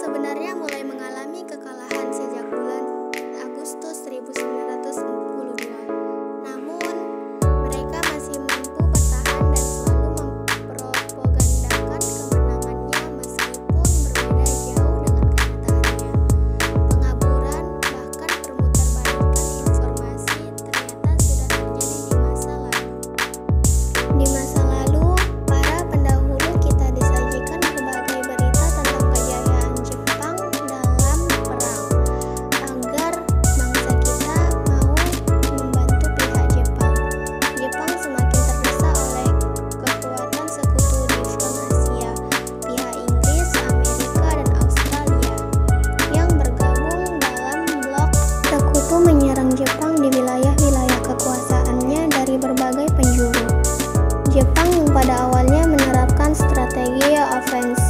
sebenarnya mulai mengalami kekalahan sejak bulan Agustus 1942. Namun, mereka masih mampu bertahan dan selalu mempropagandakan kemenangannya meskipun berbeda jauh dengan kenyataannya. Pengaburan, bahkan permutarbalikan informasi ternyata sudah terjadi di masa lalu. Di masa lalu, para pendahulu kita disajikan berbagai berita tentang kejayaan Jepang dalam perang, agar bangsa kita mau membantu pihak Jepang. Jepang semakin terdesak oleh kekuatan sekutu diplomasia, pihak Inggris, Amerika, dan Australia, yang bergabung dalam blok sekutu menyerang Jepang di wilayah-wilayah kekuasaannya dari berbagai penjuru. Jepang yang pada awalnya menerapkan strategi ofensif